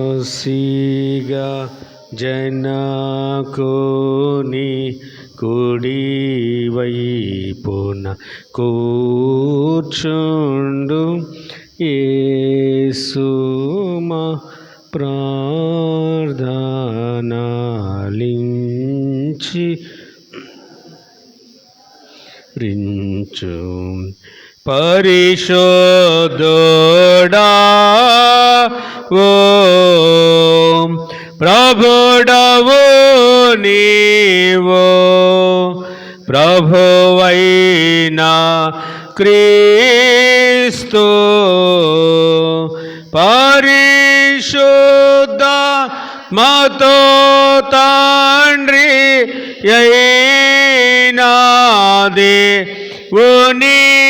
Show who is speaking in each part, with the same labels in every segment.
Speaker 1: వాసిగా జనకుని కుడి వైపున కూర్చుండు యేసు మా ప్రార్థనలించి రించు పరిశుద్ధుడా ఓ ప్రభుడవు నీవో ప్రభువైనా క్రీస్తు పరిశుద్ధాత్మతో తండ్రి అయినాదే ఉనియందు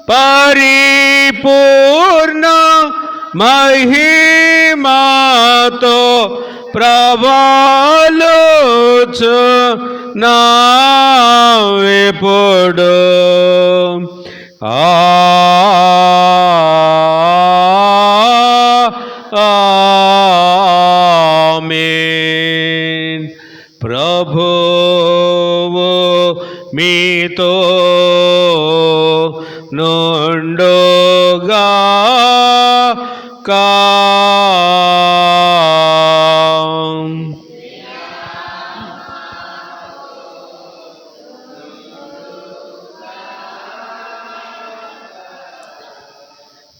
Speaker 1: పరిపూర్ణ మహిమతో ప్రభాలుచు నావెప్పుడు ఆమేన్. ప్రభువు మీతో నుండుగా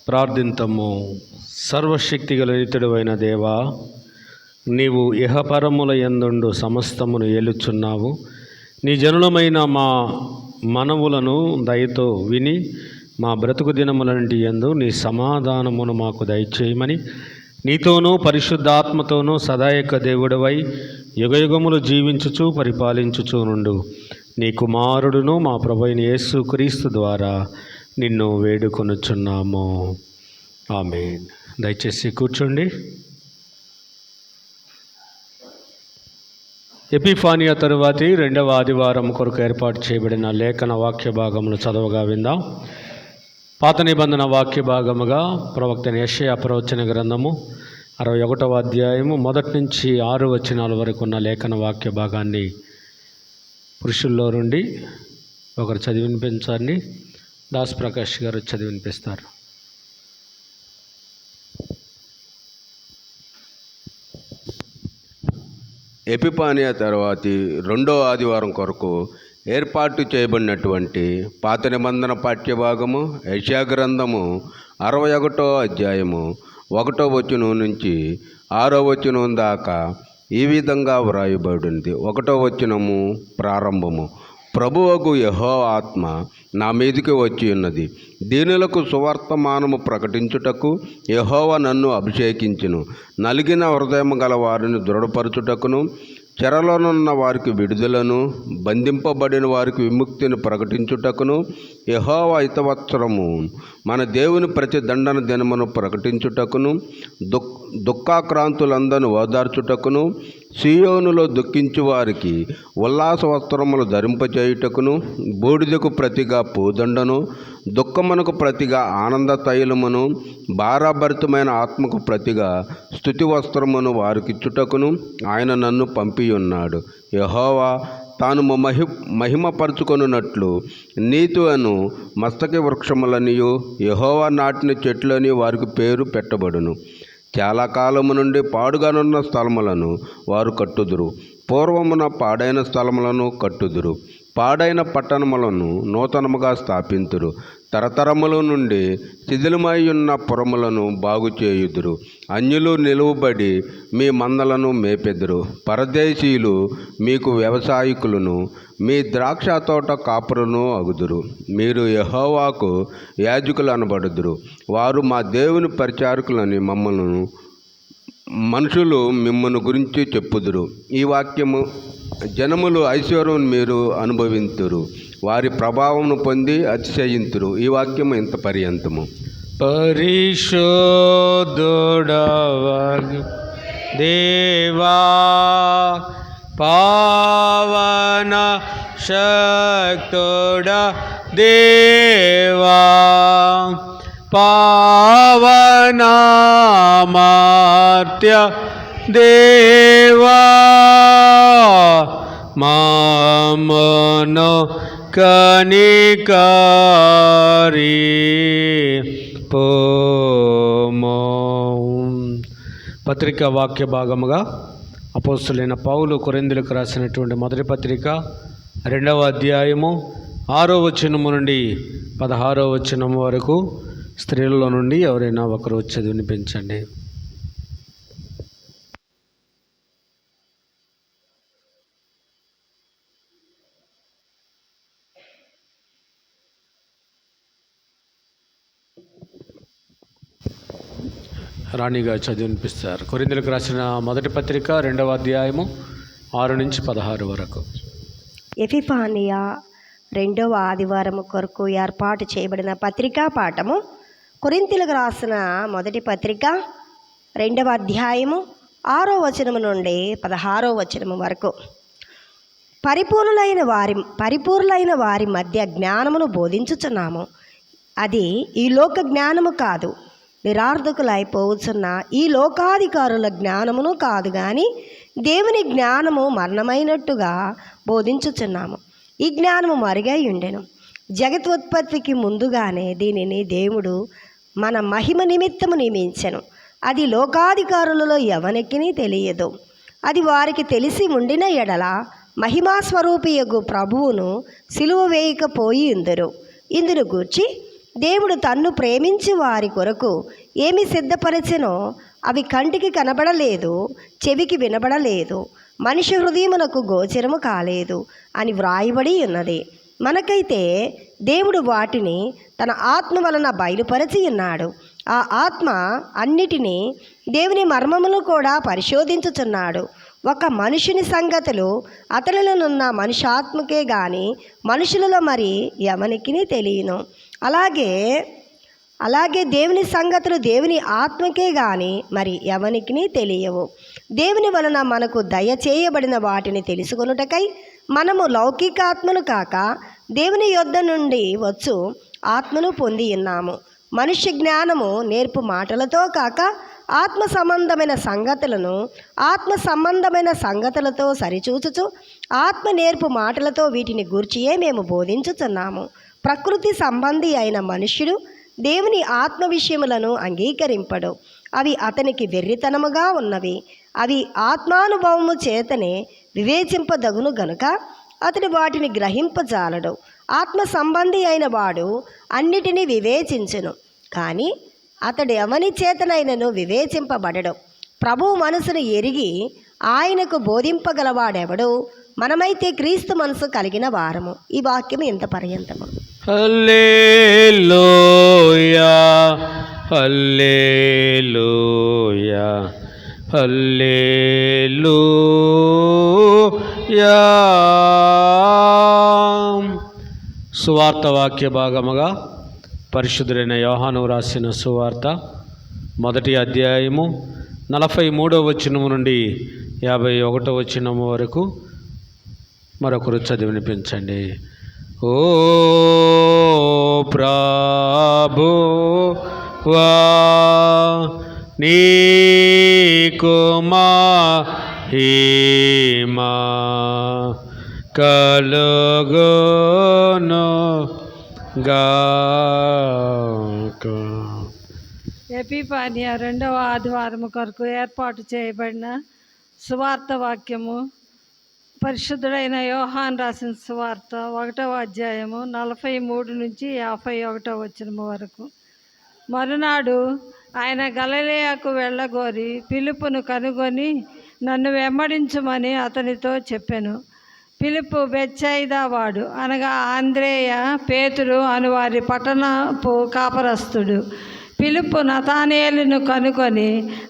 Speaker 1: ప్రార్థింతము. సర్వశక్తిగల నిత్యుడైన దేవా, నీవు ఇహపరముల యందుండు సమస్తమును ఏలుచున్నావు. నీ జనులమైన మా మనవులను దయతో విని మా బ్రతుకు దినములంటి యందు నీ సమాధానమును మాకు దయచేయమని నీతోనూ పరిశుద్ధాత్మతోనూ సదాయక దేవుడవై యుగయుగములు జీవించుచు పరిపాలించుచు నుండు నీ కుమారుడును మా ప్రభువైన యేసు క్రీస్తు ద్వారా నిన్ను వేడుకొనుచున్నాము. ఆమేన్. దయచేసి కూర్చోండి. ఎపిఫానియా తరువాతి రెండవ ఆదివారం కొరకు ఏర్పాటు చేయబడిన లేఖన వాక్య భాగములు చదవగా విందాం. పాత నిబంధన వాక్య భాగముగా ప్రవక్త యెషయా ప్రవచన గ్రంథము 61వ అధ్యాయము 1 నుంచి 6 వచనాల వరకు ఉన్న లేఖన వాక్య భాగాన్ని పురుషుల్లో నుండి ఒకరు చదివి వినిపించండి. దాస్ ప్రకాష్ గారు చదివి వినిపిస్తారు.
Speaker 2: ఎపిఫానియా తర్వాతి రెండో ఆదివారం కొరకు ఏర్పాటు చేయబడినటువంటి పాత నిబంధన పాఠ్యభాగము యెషయా గ్రంథము 61వ అధ్యాయము 1వ వచనం నుంచి 6వ వచనం దాకా ఈ విధంగా వ్రాయబడింది. 1వ వచనము ప్రారంభము. ప్రభువగు యెహోవా ఆత్మ నా మీదికి వచ్చి ఉన్నది, దీనులకు సువర్తమానము ప్రకటించుటకు యెహోవా నన్ను అభిషేకించును. నలిగిన హృదయం గల వారిని దృఢపరచుటకును, చెరలోనున్న వారికి విడుదలను, బంధింపబడిన వారికి విముక్తిని ప్రకటించుటకును, యెహోవా హితవత్సరము మన దేవుని ప్రతి దండన దినమును ప్రకటించుటకును, దుఃఖాక్రాంతులందరూ ఓదార్చుటకును, సీయోనులో దుఃఖించు వారికి ఉల్లాస వస్త్రములు ధరింపచేయుటకును, బూడిదకు ప్రతిగా పూదండను, దుఃఖమునకు ప్రతిగా ఆనంద తైలమును, భారాభరితమైన ఆత్మకు ప్రతిగా స్తుతి వస్త్రమును వారికిచ్చుటకును ఆయన నన్ను పంపియున్నాడు. యెహోవా తాను మహిమపరుచుకొనున్నట్లు నీతి అను మస్తక వృక్షములనియు యెహోవా నాటిన చెట్లని వారికి పేరు పెట్టబడును. చాలా కాలము నుండి పాడుగానున్న స్థలములను వారు కట్టుదురు, పూర్వమున పాడైన స్థలములను కట్టుదురు, పాడైన పట్టణములను నూతనముగా స్థాపింతురు, తరతరముల నుండి శిథిలమై ఉన్న పురములను బాగు చేయుదురు. అన్యులు నిలువబడి మీ మందలను మేపెదురు, పరదేశీయులు మీకు వ్యవసాయకులను, మీ ద్రాక్ష తోట కాపురును అగుదురు. మీరు యెహోవాకు యాజకులు అనబడుదురు. వారు మా దేవుని పరిచారకులని మనుషులు మిమ్మల్ని గురించి చెప్పుదురు. ఈ వాక్యము జనములు ఐశ్వర్యం మీరు అనుభవింతురు, వారి ప్రభావమును పొంది అతిశయింతురు. ఈ వాక్యము ఇంత పర్యంతము.
Speaker 1: పరిశుద్ధుడవగు దేవా, పావన శక్తుడ దేవా పావనామార్త్య దేవా మామను కనికారి పోమో. పత్రిక వాక్య భాగముగా అపోస్తులైన పౌలు కొరింథీయులకు రాసినటువంటి మొదటి పత్రిక 2వ అధ్యాయము 6వ వచనము నుండి 16వ వచనము వరకు స్త్రీలలో నుండి ఎవరైనా ఒకరు వచ్చి వినిపించండి. రాణిగా చదివి వినిపిస్తారు. కొరింథీయులకు రాసిన మొదటి పత్రిక 2వ అధ్యాయము 6 నుంచి 16 వరకు.
Speaker 3: ఎపిఫానియా 2వ ఆదివారము కొరకు ఏర్పాటు చేయబడిన పత్రికా పాఠము. కొరింథీయులకు రాసిన మొదటి పత్రిక 2వ అధ్యాయము 6వ వచనము నుండి 16వ వచనము వరకు. పరిపూర్ణులైన వారి మధ్య జ్ఞానమును బోధించుచున్నాము. అది ఈ లోక జ్ఞానము కాదు, నిరార్థకులైపోవచ్చున్న ఈ లోకాధికారుల జ్ఞానమును కాదు, కానీ దేవుని జ్ఞానము మరణమైనట్టుగా బోధించుచున్నాము. ఈ జ్ఞానము మరుగై ఉండెను. జగత్తుత్పత్తికి ముందుగానే దీనిని దేవుడు మన మహిమ నిమిత్తము నియమించెను. అది లోకాధికారులలో ఎవనికిని తెలియదు. అది వారికి తెలిసి ఉండిన ఎడల మహిమాస్వరూపియగు ప్రభువును సిలువ వేయకపోయి ఇందును గూర్చి దేవుడు తన్ను ప్రేమించి వారి కొరకు ఏమి సిద్ధపరచెనో అవి కంటికి కనబడలేదు, చెవికి వినబడలేదు, మనిషి హృదయమునకు గోచరము కాలేదు అని వ్రాయబడి ఉన్నది. మనకైతే దేవుడు వాటిని తన ఆత్మ వలన బయలుపరచి ఉన్నాడు. ఆ ఆత్మ అన్నిటినీ దేవుని మర్మమును కూడా పరిశోధించుచున్నాడు. ఒక మనుషుని సంగతులు అతనిలోనున్న మనుషాత్మకే గాని మనుషులలో మరి ఎవనికి తెలియను. అలాగే దేవుని సంగతులు దేవుని ఆత్మకే గాని మరి ఎవనికి తెలియవు. దేవుని వలన మనకు దయచేయబడిన వాటిని తెలుసుకొనుటకై మనము లౌకికాత్మను కాక దేవుని యొద్ద నుండి వచ్చు ఆత్మను పొంది ఉన్నాము. మనుష్య జ్ఞానము నేర్పు మాటలతో కాక ఆత్మ సంబంధమైన సంగతులతో సరిచూచుచు ఆత్మ నేర్పు మాటలతో వీటిని గూర్చియే మేము బోధించుచున్నాము. ప్రకృతి సంబంధి అయిన మనుష్యుడు దేవుని ఆత్మ విషయములను అంగీకరింపడు. అవి అతనికి వెర్రితనముగా ఉన్నవి. అవి ఆత్మానుభవము చేతనే వివేచింపదగును గనుక అతడు వాటిని గ్రహింపజాలడు. ఆత్మ సంబంధి అయిన వాడు అన్నిటినీ వివేచించును, కానీ అతడు ఎవని చేతనైనను వివేచింపబడడు. ప్రభువు మనసును ఎరిగి ఆయనకు బోధింపగలవాడెవడు? మనమైతే క్రీస్తు మనసు కలిగిన వారము. ఈ వాక్యం ఇంత పర్యంతము.
Speaker 1: హల్లెలూయా హల్లెలూయా హల్లెలూయా. సువార్త వాక్య భాగముగా పరిశుద్ధుడైన యోహాను రాసిన సువార్త మొదటి అధ్యాయము 43వ వచనము నుండి 51వ వచనము వరకు మరొకరు చదివి వినిపించండి. ఓ ప్రభువా నీకు మహిమ కలుగును గాక.
Speaker 4: ఎపిఫానియా 2వ ఆదివారం కొరకు ఏర్పాటు చేయబడిన సువార్త వాక్యము. పరిశుద్ధుడైన యోహాను రాసిన సువార్త 1వ అధ్యాయము 43 నుంచి 51వ వచనము వరకు. మరునాడు ఆయన గలిలయకు వెళ్ళగోరి ఫిలిప్పును కనుగొని నన్ను వెంబడించుమని అతనితో చెప్పెను. ఫిలిప్పు బెత్సయిదా వాడు, అనగా ఆంద్రేయ, పేతురు అను వారి పట్టణపు కాపరస్తుడు. ఫిలిప్పు నతానేలును కనుకొని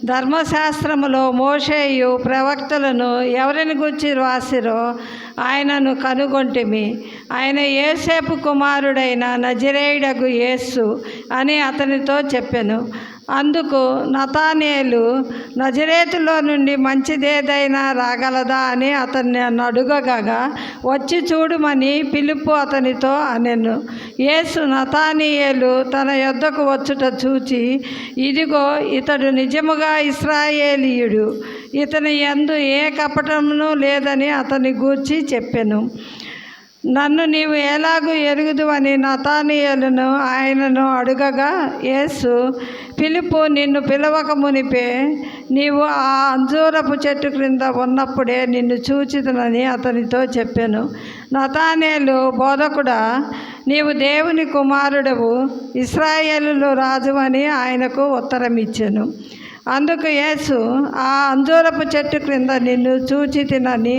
Speaker 4: ధర్మశాస్త్రములో మోషేయు ప్రవక్తలను ఎవరిని గూర్చి రాసిరో ఆయనను కనుగొంటిమి. ఆయన యోసేపు కుమారుడైన నజరేయుడగు యేసు అని అతనితో చెప్పెను. అందుకు నతానేలు, నజరేతులో నుండి మంచిదేదైనా రాగలదా అని అతన్ని అడుగగా, వచ్చి చూడుమని ఫిలిప్పు అతనితో అనెను. యేసు నతానియేలు తన యొద్దకు వచ్చుట చూచి, ఇదిగో ఇతడు నిజముగా ఇశ్రాయేలీయుడు, ఇతని యందు ఏ కపటమును లేదని అతని గూర్చి చెప్పెను. నన్ను నీవు ఎలాగూ ఎరుగుదువని నతానియేలును ఆయనను అడుగగా, యేసు, ఫిలిప్పు నిన్ను పిలవక మునిపే నీవు ఆ అంజూరపు చెట్టు క్రింద ఉన్నప్పుడే నిన్ను చూచిదనని అతనితో చెప్పాను. నతానేలు, బోధకుడా, నీవు దేవుని కుమారుడవు, ఇశ్రాయేలులో రాజువని ఆయనకు ఉత్తరం ఇచ్చెను. అందుకు యేసు, ఆ అంజూరపు చెట్టు క్రింద నిన్ను చూచి తినని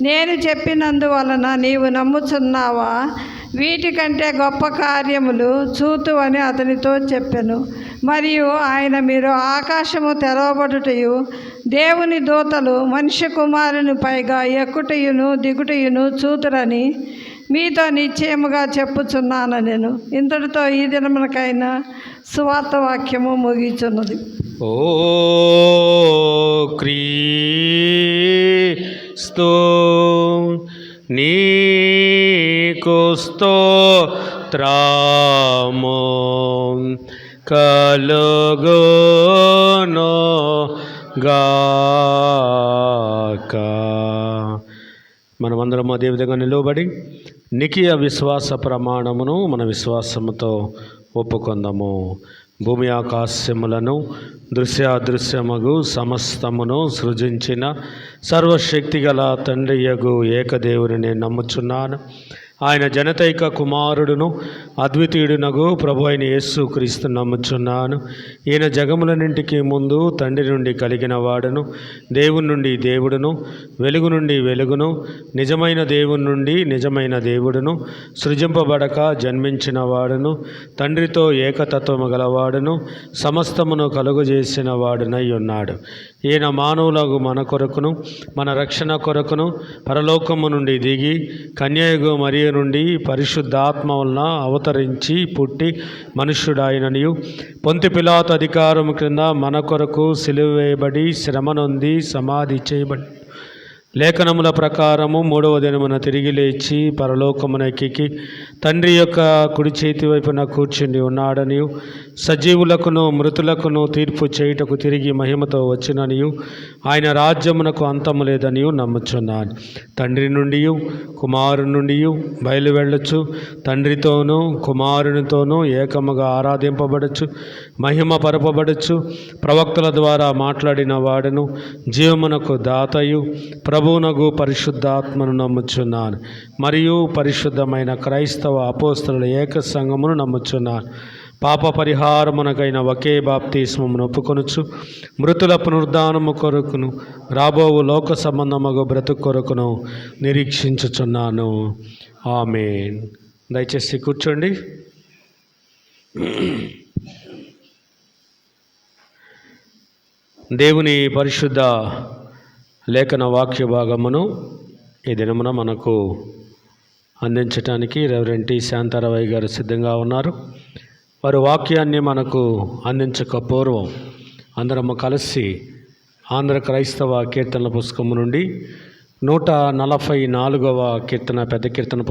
Speaker 4: నేను చెప్పినందువలన నీవు నమ్ముచున్నావా? వీటికంటే గొప్ప కార్యములు చూతువని అతనితో చెప్పెను. మరియు ఆయన, మీరు ఆకాశము తెరవబడుటయు దేవుని దూతలు మనుష్య కుమారుని పైగా ఎక్కుటయును దిగుటయును చూతురని మీతో నిశ్చయముగా చెప్పుచున్నాను. నేను ఇంతటితో ఈ దినమునకైనా సువార్త వాక్యము ముగిచున్నది.
Speaker 1: ఓ క్రీస్తు నీకు స్తోత్రము కలుగును గాక. మనమందరం అదే విధంగా నిలవబడి నికియ విశ్వాస ప్రమాణమును మన విశ్వాసముతో ఒప్పుకొందాము. భూమి ఆకాశములను దృశ్యాదృశ్యమగు సమస్తమును సృజించిన సర్వశక్తిగల తండ్రియగు ఏకదేవుని నమ్ముచున్నాను. ఆయన జనతైక కుమారుడును అద్వితీయుడునగు ప్రభు అయిన యేసు క్రీస్తు నమ్ముచున్నాను. ఈయన జగములన్నింటికి ముందు తండ్రి నుండి కలిగిన వాడును, దేవుని నుండి దేవుడును, వెలుగు నుండి వెలుగును, నిజమైన దేవుని నుండి నిజమైన దేవుడును, సృజింపబడక జన్మించిన వాడును, తండ్రితో ఏకతత్వము గలవాడును, సమస్తమును కలుగజేసిన వాడునై ఉన్నాడు. ఈయన మానవులకు మన కొరకును మన రక్షణ కొరకును పరలోకము నుండి దిగి కన్యయగు మరియ నుండి పరిశుద్ధాత్మ వలన అవతరించి పుట్టి మనుష్యుడాయననియు పొంతి పిలాతు అధికారం క్రింద మన కొరకు సిలువ వేయబడి శ్రమ నొంది సమాధి చేయబడి లేఖనముల ప్రకారము 3వ దినమున తిరిగి లేచి పరలోకమునెక్కి తండ్రి యొక్క కుడి చేతి వైపున కూర్చుని ఉన్నాడనియు సజీవులకును మృతులకును తీర్పు చేయుటకు తిరిగి మహిమతో వచ్చిననియు ఆయన రాజ్యమునకు అంతము లేదనియు నమ్ముచున్నాను. తండ్రి నుండి కుమారుని నుండి బయలు వెళ్ళొచ్చు, తండ్రితోనూ కుమారునితోనూ ఏకముగా ఆరాధింపబడచ్చు, మహిమ పరపబడచ్చు. ప్రవక్తల ద్వారా మాట్లాడిన వాడును జీవమునకు దాతయు ప్రభువునగు పరిశుద్ధాత్మను నమ్ముచున్నాను. మరియు పరిశుద్ధమైన క్రైస్తవ అపోస్తలుల ఏక సంఘమును నమ్ముచున్నాను. పాప పరిహారమునకైన ఒకే బాప్తిస్మమును ఒప్పుకొనుచు మృతుల పునరుద్ధానము కొరకును రాబోవు లోక సంబంధమగు బ్రతుకు కొరకును నిరీక్షించుచున్నాను. ఆమేన్. దయచేసి కూర్చోండి. దేవుని పరిశుద్ధ లేఖన వాక్య భాగమును ఈ దినమున మనకు అందించటానికి రెవరెండ్ టి శాంతారావయ్య గారు సిద్ధంగా ఉన్నారు. వారు వాక్యాన్ని మనకు అందించక పూర్వం అందరము కలిసి ఆంధ్ర క్రైస్తవ కీర్తనల పుస్తకము నుండి 144వ కీర్తన, పెద్ద కీర్తన